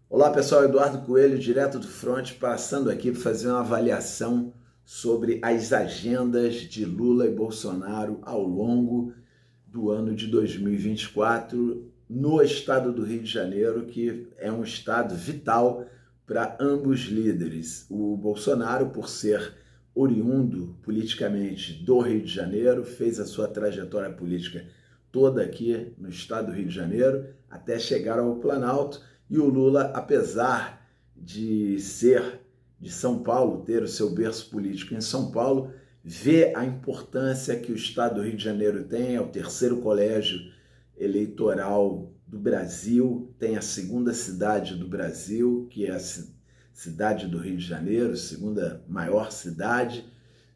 Olá pessoal, Eduardo Coelho, direto do Front, passando aqui para fazer uma avaliação sobre as agendas de Lula e Bolsonaro ao longo do ano de 2024 no estado do Rio de Janeiro, que é um estado vital para ambos líderes. O Bolsonaro, por ser oriundo politicamente do Rio de Janeiro, fez a sua trajetória política toda aqui no estado do Rio de Janeiro, até chegar ao Planalto. E o Lula, apesar de ser de São Paulo, ter o seu berço político em São Paulo, vê a importância que o estado do Rio de Janeiro tem, é o terceiro colégio eleitoral do Brasil, tem a segunda cidade do Brasil, que é a cidade do Rio de Janeiro, segunda maior cidade,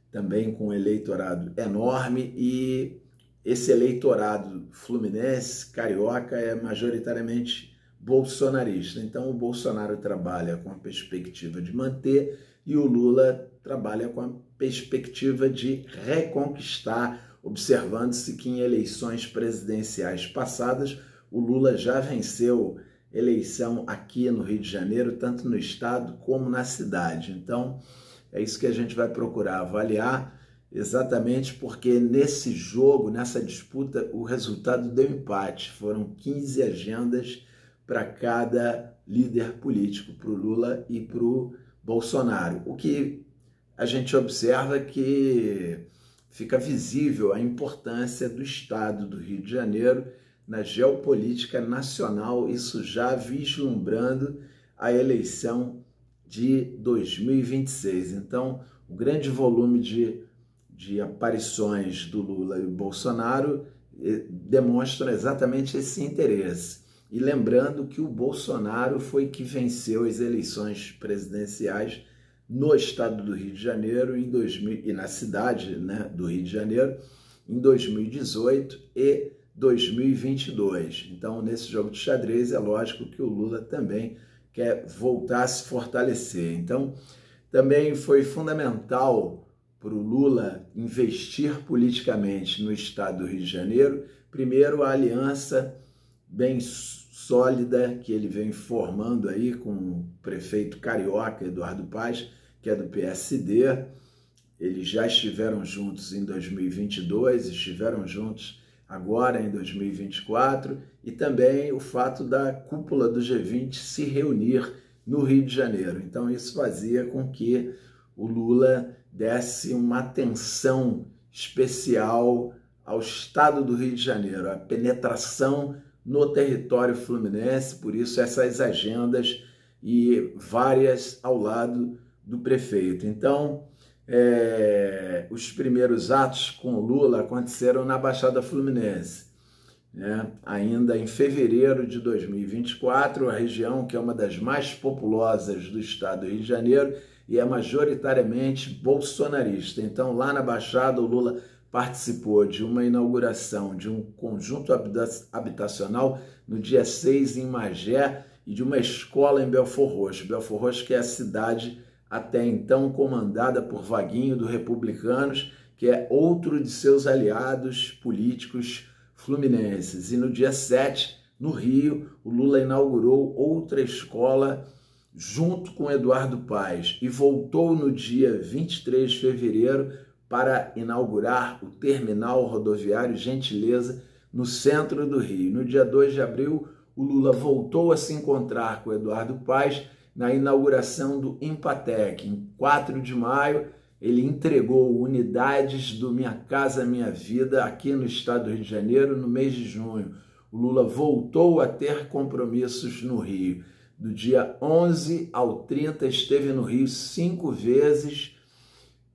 também com um eleitorado enorme, e esse eleitorado fluminense, carioca, é majoritariamente bolsonarista. Então o Bolsonaro trabalha com a perspectiva de manter e o Lula trabalha com a perspectiva de reconquistar, observando-se que em eleições presidenciais passadas o Lula já venceu eleição aqui no Rio de Janeiro, tanto no estado como na cidade. Então é isso que a gente vai procurar avaliar, exatamente porque nesse jogo, nessa disputa, o resultado deu empate. Foram 15 agendas para cada líder político, para o Lula e para o Bolsonaro. O que a gente observa é que fica visível a importância do estado do Rio de Janeiro na geopolítica nacional, isso já vislumbrando a eleição de 2026. Então, o grande volume de aparições do Lula e do Bolsonaro demonstram exatamente esse interesse. E lembrando que o Bolsonaro foi que venceu as eleições presidenciais no estado do Rio de Janeiro e na cidade, né, do Rio de Janeiro em 2018 e 2022. Então, nesse jogo de xadrez, é lógico que o Lula também quer voltar a se fortalecer. Então, também foi fundamental para o Lula investir politicamente no estado do Rio de Janeiro. Primeiro, a aliança bem sólida que ele vem formando aí com o prefeito carioca Eduardo Paes, que é do PSD. Eles já estiveram juntos em 2022, estiveram juntos agora em 2024, e também o fato da cúpula do G20 se reunir no Rio de Janeiro. Então isso fazia com que o Lula desse uma atenção especial ao estado do Rio de Janeiro, a penetração no território fluminense, por isso essas agendas e várias ao lado do prefeito. Então, os primeiros atos com o Lula aconteceram na Baixada Fluminense, né? Ainda em fevereiro de 2024, a região que é uma das mais populosas do estado do Rio de Janeiro e é majoritariamente bolsonarista. Então, lá na Baixada, o Lula participou de uma inauguração de um conjunto habitacional no dia 6 em Magé e de uma escola em Belford Roxo. Belford Roxo, que é a cidade até então comandada por Vaguinho do Republicanos, que é outro de seus aliados políticos fluminenses. E no dia 7, no Rio, o Lula inaugurou outra escola junto com Eduardo Paes e voltou no dia 23 de fevereiro para inaugurar o terminal rodoviário Gentileza no centro do Rio. No dia 2 de abril, o Lula voltou a se encontrar com Eduardo Paes na inauguração do Empatec. Em 4 de maio, ele entregou unidades do Minha Casa Minha Vida aqui no estado do Rio de Janeiro. No mês de junho, o Lula voltou a ter compromissos no Rio. Do dia 11 ao 30, esteve no Rio 5 vezes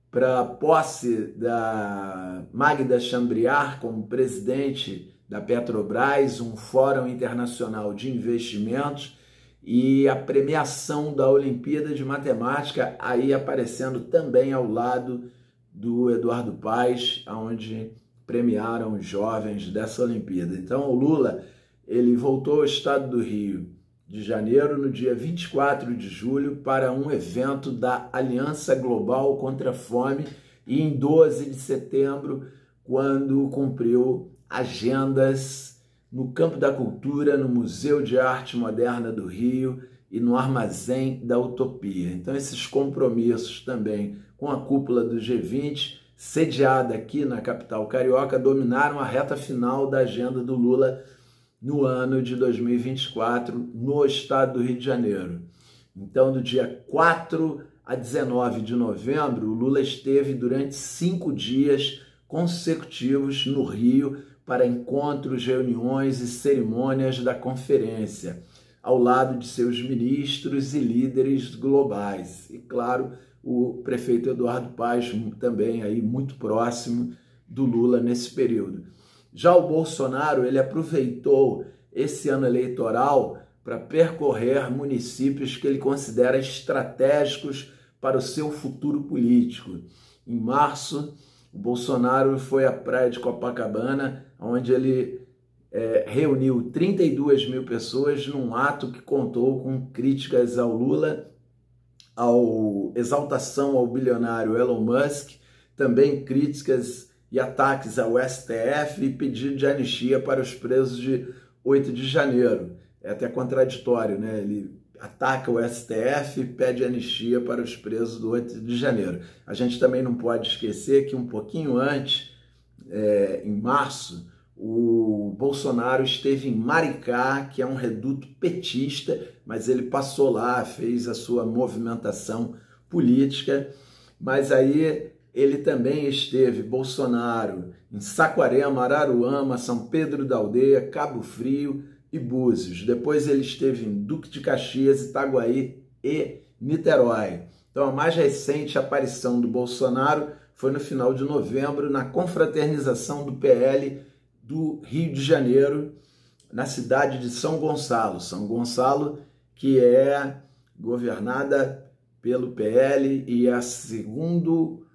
para a posse da Magda Chambriard como presidente da Petrobras, um fórum internacional de investimentos e a premiação da Olimpíada de Matemática, aí aparecendo também ao lado do Eduardo Paes, onde premiaram os jovens dessa Olimpíada. Então o Lula, ele voltou ao estado do Rio de Janeiro no dia 24 de julho para um evento da Aliança Global contra a Fome e em 12 de setembro, quando cumpriu agendas no campo da cultura, no Museu de Arte Moderna do Rio, e no Armazém da Utopia. Então, esses compromissos também com a cúpula do G20, sediada aqui na capital carioca, dominaram a reta final da agenda do Lula no ano de 2024, no estado do Rio de Janeiro. Então, do dia 4 a 19 de novembro, o Lula esteve durante 5 dias consecutivos no Rio para encontros, reuniões e cerimônias da conferência, ao lado de seus ministros e líderes globais. E, claro, o prefeito Eduardo Paes, também aí muito próximo do Lula nesse período. Já o Bolsonaro, ele aproveitou esse ano eleitoral para percorrer municípios que ele considera estratégicos para o seu futuro político. Em março, o Bolsonaro foi à praia de Copacabana, onde ele reuniu 32 mil pessoas num ato que contou com críticas ao Lula, exaltação ao bilionário Elon Musk, também críticas e ataques ao STF e pedido de anistia para os presos de 8 de janeiro. É até contraditório, né? Ele ataca o STF e pede anistia para os presos do 8 de janeiro. A gente também não pode esquecer que um pouquinho antes, em março, o Bolsonaro esteve em Maricá, que é um reduto petista, mas ele passou lá, fez a sua movimentação política, mas aí ele também esteve, Bolsonaro, em Saquarema, Araruama, São Pedro da Aldeia, Cabo Frio e Búzios. Depois ele esteve em Duque de Caxias, Itaguaí e Niterói. Então a mais recente aparição do Bolsonaro foi no final de novembro, na confraternização do PL do Rio de Janeiro, na cidade de São Gonçalo. São Gonçalo, que é governada pelo PL e é a segundo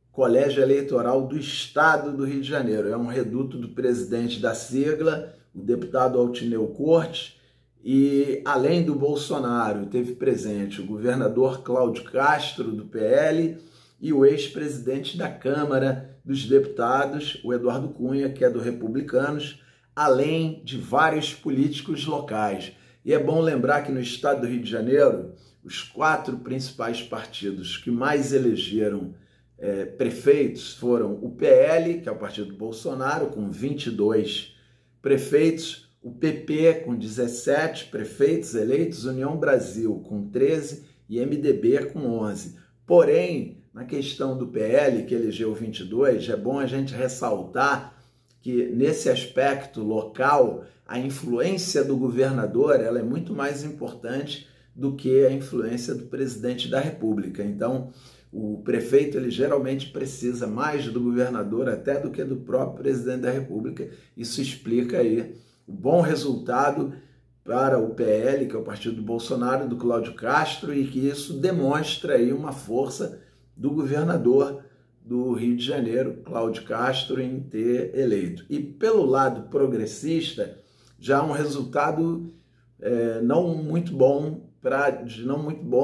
colégio eleitoral do estado do Rio de Janeiro. É um reduto do presidente da sigla, o deputado Altineu Cortes, e além do Bolsonaro, teve presente o governador Cláudio Castro, do PL, e o ex-presidente da Câmara dos Deputados, o Eduardo Cunha, que é do Republicanos, além de vários políticos locais. E é bom lembrar que no estado do Rio de Janeiro, os 4 principais partidos que mais elegeram prefeitos foram o PL, que é o partido do Bolsonaro, com 22 prefeitos, o PP com 17 prefeitos eleitos, União Brasil com 13 e MDB com 11. Porém, na questão do PL, que elegeu 22, é bom a gente ressaltar que nesse aspecto local, a influência do governador ela é muito mais importante do que a influência do presidente da República. Então, o prefeito ele geralmente precisa mais do governador até do que do próprio presidente da República. Isso explica aí o bom resultado para o PL, que é o partido do Bolsonaro, do Cláudio Castro, e que isso demonstra aí uma força do governador do Rio de Janeiro, Cláudio Castro, em ter eleito. E pelo lado progressista, já um resultado não muito bom,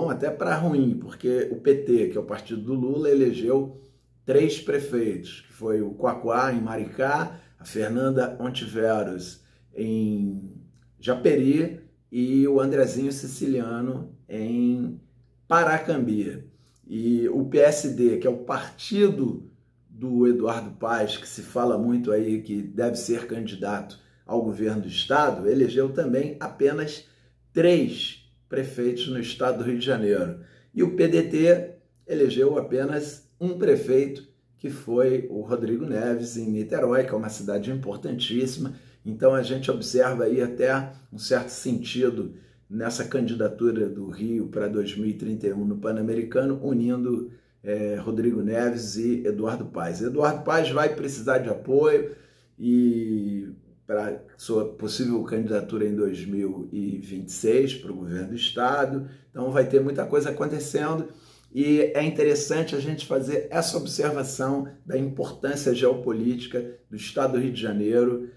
até para ruim, porque o PT, que é o partido do Lula, elegeu 3 prefeitos, que foi o Quaquá, em Maricá, a Fernanda Ontiveros, em Japeri, e o Andrezinho Siciliano, em Paracambi. E o PSD, que é o partido do Eduardo Paes, que se fala muito aí que deve ser candidato ao governo do estado, elegeu também apenas 3 prefeitos no estado do Rio de Janeiro. E o PDT elegeu apenas um prefeito, que foi o Rodrigo Neves, em Niterói, que é uma cidade importantíssima. Então a gente observa aí até um certo sentido nessa candidatura do Rio para 2031 no Pan-Americano, unindo Rodrigo Neves e Eduardo Paes. Eduardo Paes vai precisar de apoio e para sua possível candidatura em 2026 para o governo do estado. Então vai ter muita coisa acontecendo e é interessante a gente fazer essa observação da importância geopolítica do estado do Rio de Janeiro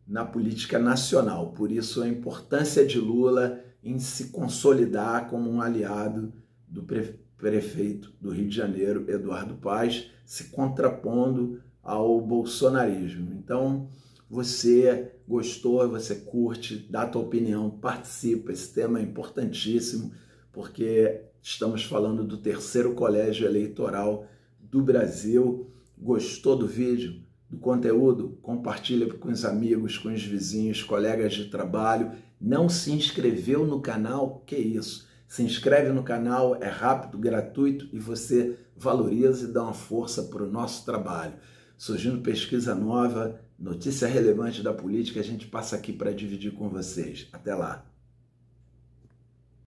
na política nacional. Por isso a importância de Lula em se consolidar como um aliado do prefeito do Rio de Janeiro, Eduardo Paes, se contrapondo ao bolsonarismo. Então, você Gostou, você curte, dá a tua opinião, participa. Esse tema é importantíssimo porque estamos falando do terceiro colégio eleitoral do Brasil. Gostou do vídeo, do conteúdo? Compartilha com os amigos, com os vizinhos, colegas de trabalho. Não se inscreveu no canal? Que isso? Se inscreve no canal, é rápido, gratuito e você valoriza e dá uma força para o nosso trabalho. Surgindo pesquisa nova, notícia relevante da política, a gente passa aqui para dividir com vocês. Até lá!